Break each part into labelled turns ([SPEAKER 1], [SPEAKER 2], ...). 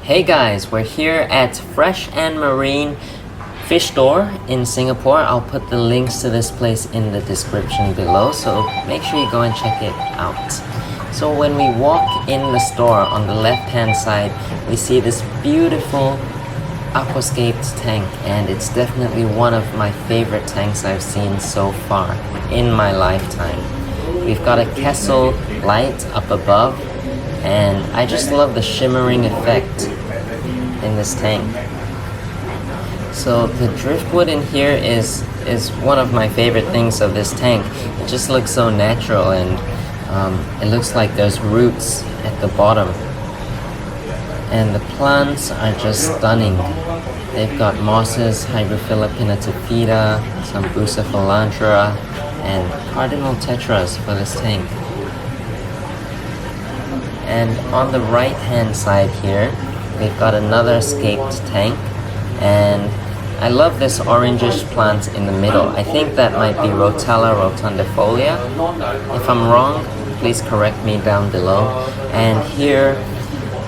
[SPEAKER 1] Hey guys, we're here at Fresh and Marine Fish Store in Singapore. I'll put the links to this place in the description below, so make sure you go and check it out. So when we walk in the store, on the left hand side, we see this beautiful aquascaped tank, and it's definitely one of my favorite tanks I've seen so far in my lifetime. We've got a Kessel light up above, and I just love the shimmering effect in this tank. So the driftwood in here is one of my favorite things of this tank. It just looks so natural, and it looks like there's roots at the bottom. And the plants are just stunning. They've got mosses, Hydrophila pinnatophyta, some Bucephalandra, and cardinal tetras for this tank. And on the right hand side here, we've got another escaped tank, and I love this orangish plant in the middle. I think that might be Rotella rotundifolia. If I'm wrong, please correct me down below. And here,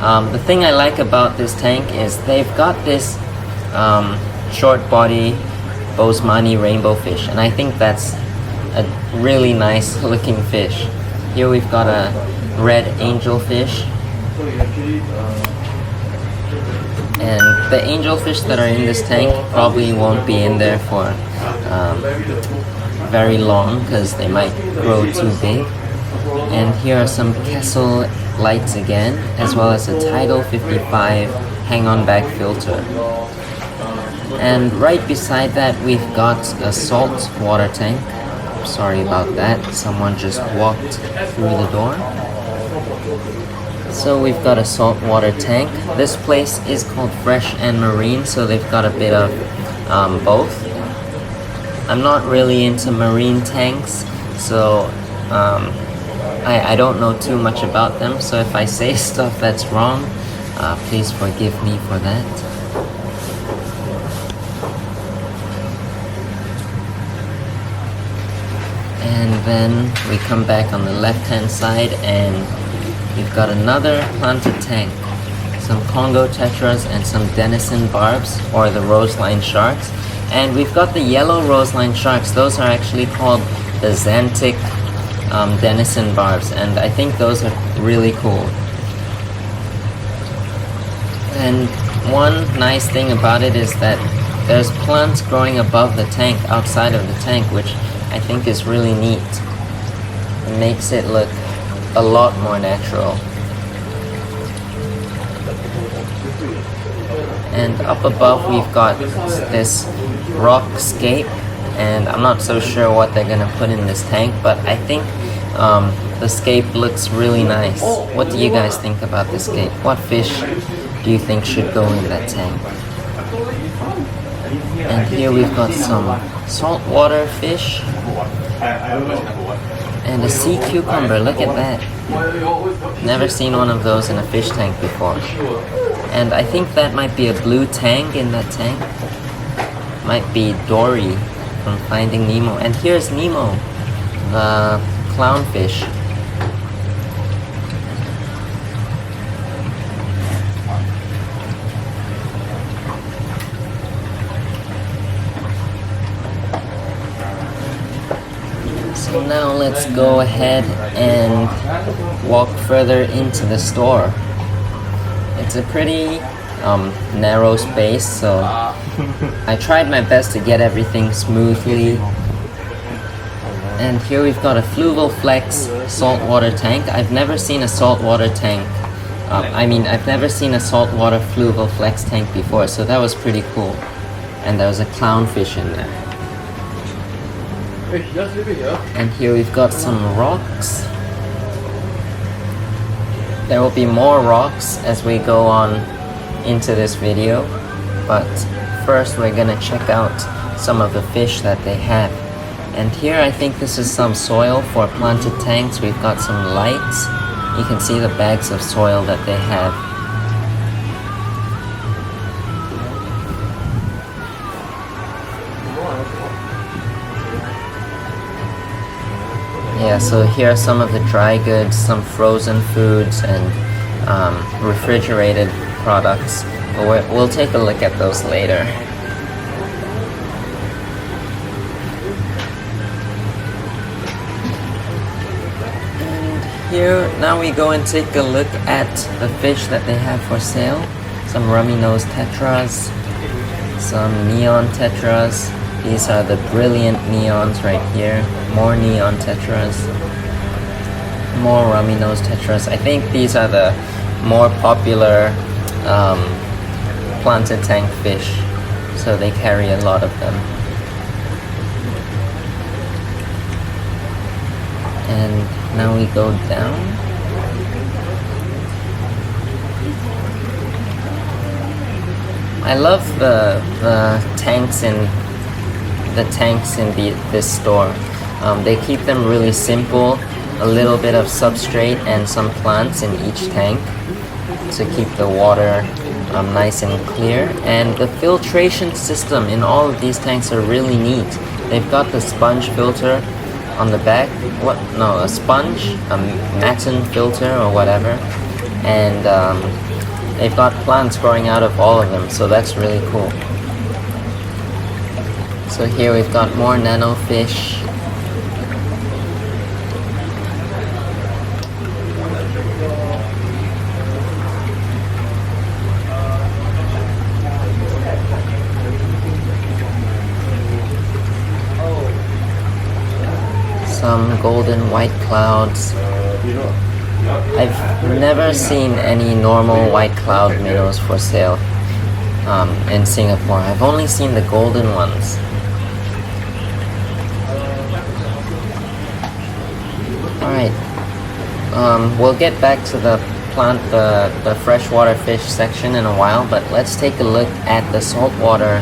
[SPEAKER 1] the thing I like about this tank is they've got this short body Bosemani rainbow fish, and I think that's a really nice looking fish. Here we've got a red angelfish, and the angelfish that are in this tank probably won't be in there for very long because they might grow too big. And here are some Kessel lights again, as well as a Tidal 55 hang-on back filter. And right beside that we've got a salt water tank. Sorry about that, someone just walked through the door. So we've got a saltwater tank. This place is called Fresh and Marine, so they've got a bit of both. I'm not really into marine tanks, so I don't know too much about them, so if I say stuff that's wrong, please forgive me for that. And then we come back on the left hand side, and we've got another planted tank, some Congo tetras and some denison barbs, or the roseline sharks. And we've got the yellow roseline sharks. Those are actually called the xanthic denison barbs, and I think those are really cool. And one nice thing about it is that there's plants growing above the tank, outside of the tank, which I think is really neat. It makes it look a lot more natural. And up above we've got this rockscape, and I'm not so sure what they're gonna put in this tank, but I think the scape looks really nice. What do you guys think about this scape? What fish do you think should go in that tank? And here we've got some saltwater fish and a sea cucumber. Look at that. Never seen one of those in a fish tank before. And I think that might be a blue tang in that tank. Might be Dory from Finding Nemo. And here's Nemo, the clownfish. So now let's go ahead and walk further into the store. It's a pretty narrow space, so I tried my best to get everything smoothly. And here we've got a Fluval Flex saltwater tank. I've never seen a saltwater tank. I've never seen a saltwater Fluval Flex tank before, so that was pretty cool. And there was a clownfish in there. And here we've got some rocks. There will be more rocks as we go on into this video, but first we're gonna check out some of the fish that they have. And here I think this is some soil for planted tanks. We've got some lights. You can see the bags of soil that they have. Yeah, so here are some of the dry goods, some frozen foods, and refrigerated products, but we'll take a look at those later. And here, now we go and take a look at the fish that they have for sale. Some rummy-nosed tetras, some neon tetras. These are the brilliant neons right here. More neon tetras. More rummy-nosed tetras. I think these are the more popular planted tank fish, so they carry a lot of them. And now we go down. I love the tanks in this store. They keep them really simple. A little bit of substrate and some plants in each tank to keep the water nice and clear. And the filtration system in all of these tanks are really neat. They've got the sponge filter on the back. A sponge, a matin filter or whatever. And they've got plants growing out of all of them, so that's really cool. So here we've got more nano fish. Some golden white clouds. I've never seen any normal white cloud minnows for sale in Singapore. I've only seen the golden ones. Alright, we'll get back to the freshwater fish section in a while, but let's take a look at the saltwater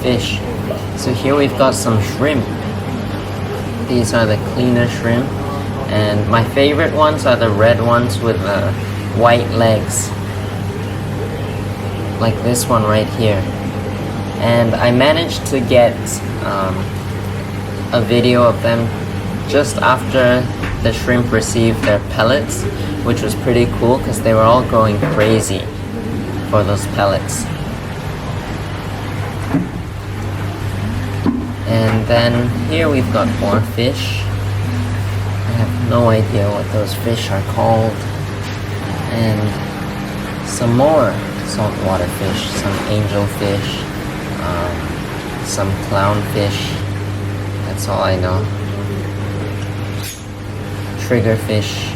[SPEAKER 1] fish. So here we've got some shrimp. These are the cleaner shrimp. And my favorite ones are the red ones with the white legs. Like this one right here. And I managed to get a video of them just after the shrimp received their pellets, which was pretty cool because they were all going crazy for those pellets. And then here we've got more fish. I have no idea what those fish are called. And some more saltwater fish, some angelfish, some clownfish. That's all I know. Triggerfish.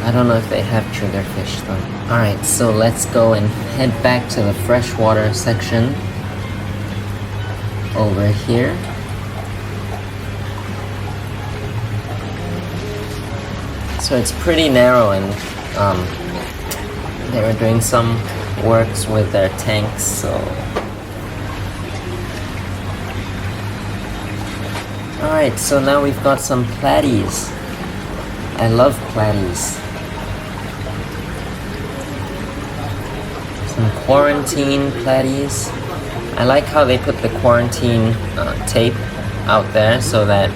[SPEAKER 1] I don't know if they have triggerfish though. Alright, so let's go and head back to the freshwater section over here. So it's pretty narrow, and they were doing some works with their tanks, so. Alright, so now we've got some platies. I love platies. Some quarantine platies. I like how they put the quarantine tape out there so that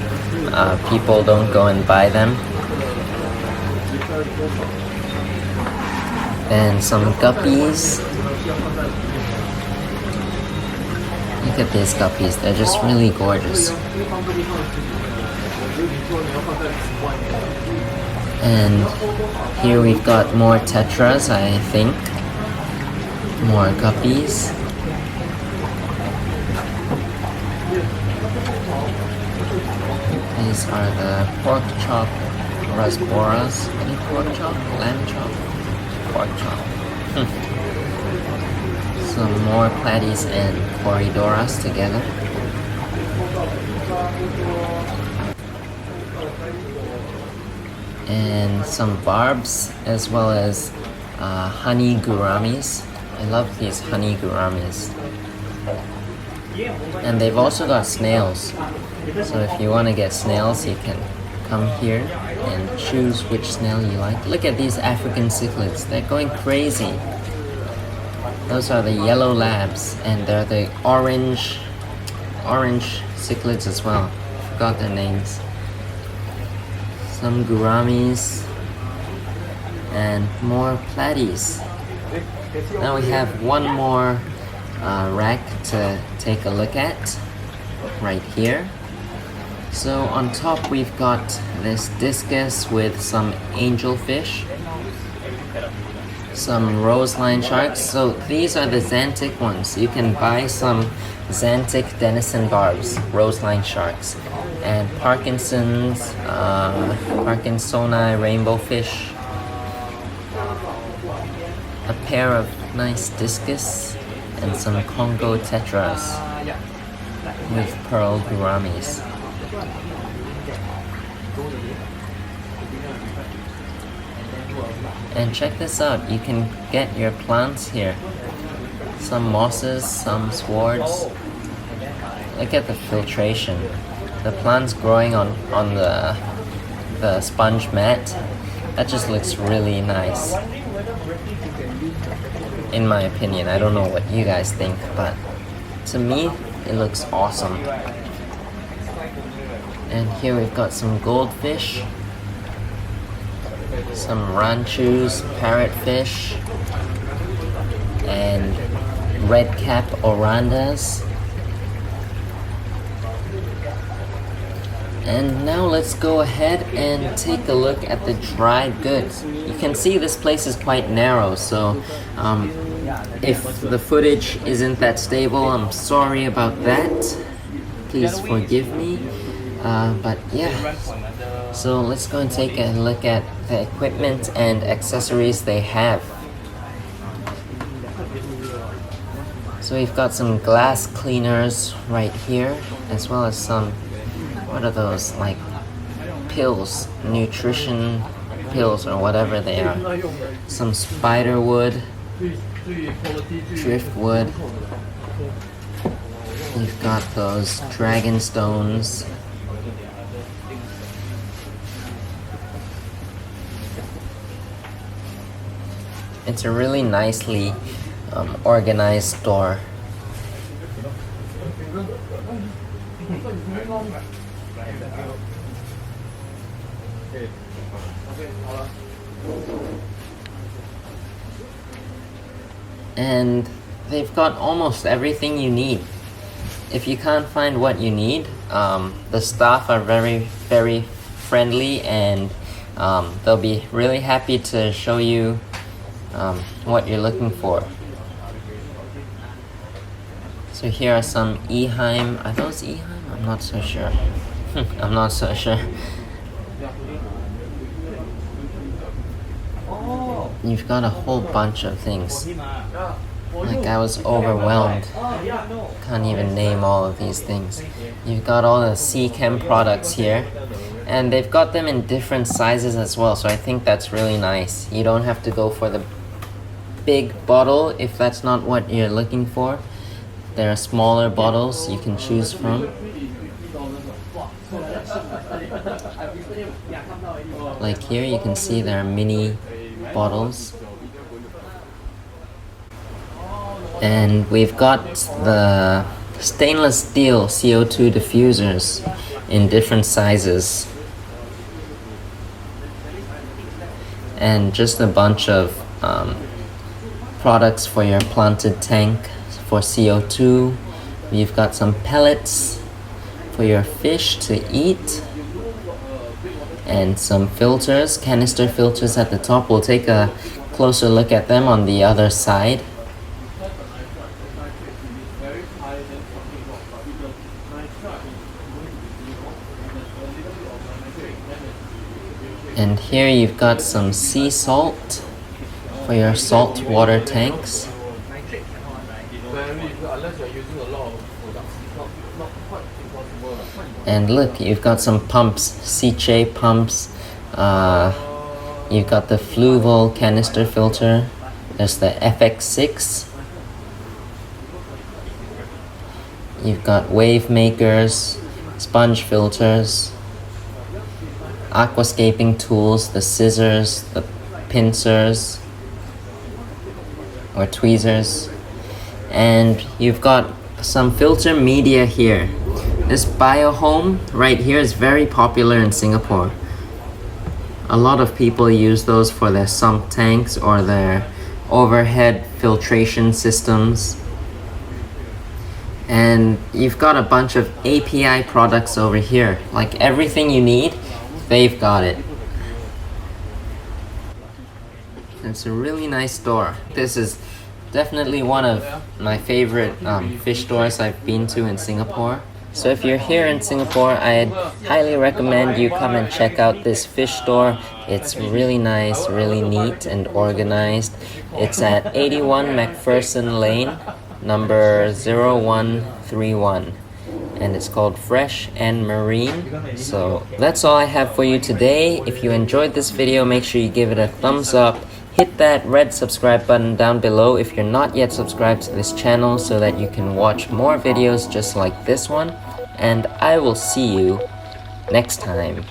[SPEAKER 1] people don't go and buy them. And some guppies. Look at these guppies, they're just really gorgeous. And here we've got more tetras, I think. More guppies. These are the pork chop rasboras. Any pork chop? Lamb chop? Pork chop. Some more platies and corridoras together. And some barbs, as well as honey gouramis. I love these honey gouramis. And they've also got snails. So if you want to get snails, you can come here and choose which snail you like. Look at these African cichlids. They're going crazy. Those are the yellow labs, and they're the orange cichlids as well. Forgot their names. Some gouramis and more platies. Now we have one more rack to take a look at right here. So on top we've got this discus with some angelfish, some roseline sharks. So these are the xanthic ones. You can buy some xanthic denison barbs, roseline sharks, and Parkinsoni rainbow fish, a pair of nice discus, and some Congo tetras with pearl gouramis. And check this out, you can get your plants here. Some mosses, some swords. Look at the filtration. The plants growing on the sponge mat. That just looks really nice. In my opinion, I don't know what you guys think, but to me, it looks awesome. And here we've got some goldfish, some ranchus, parrotfish, and redcap orandas. And now let's go ahead and take a look at the dried goods. You can see this place is quite narrow, so if the footage isn't that stable, I'm sorry about that. Please forgive me. But yeah, so let's go and take a look at the equipment and accessories they have. So we've got some glass cleaners right here, as well as some, what are those, like pills, nutrition pills or whatever they are. Some spider wood, driftwood. We've got those dragon stones. It's a really nicely organized store. And they've got almost everything you need. If you can't find what you need, the staff are very, very friendly, and they'll be really happy to show you what you're looking for. So here are some Eheim. Are those Eheim? I'm not so sure. I'm not so sure. You've got a whole bunch of things. Like, I was overwhelmed. Can't even name all of these things. You've got all the Sea Chem products here. And they've got them in different sizes as well, so I think that's really nice. You don't have to go for the big bottle if that's not what you're looking for. There are smaller bottles you can choose from. Like here you can see there are mini bottles. And we've got the stainless steel CO2 diffusers in different sizes. And just a bunch of products for your planted tank for CO2. We've got some pellets for your fish to eat, and some filters, canister filters at the top. We'll take a closer look at them on the other side. And here you've got some sea salt for your salt water tanks. And look, you've got some pumps, Seche pumps. You've got the Fluval canister filter. There's the FX6. You've got wave makers, sponge filters, aquascaping tools, the scissors, the pincers or tweezers, and you've got some filter media here. This BioHome right here is very popular in Singapore. A lot of people use those for their sump tanks or their overhead filtration systems. And you've got a bunch of API products over here. Like everything you need, they've got it. It's a really nice store. This is definitely one of my favorite fish stores I've been to in Singapore. So if you're here in Singapore, I'd highly recommend you come and check out this fish store. It's really nice, really neat and organized. It's at 81 Macpherson Lane, number 0131. And it's called Fresh and Marine. So that's all I have for you today. If you enjoyed this video, make sure you give it a thumbs up. Hit that red subscribe button down below if you're not yet subscribed to this channel so that you can watch more videos just like this one. And I will see you next time.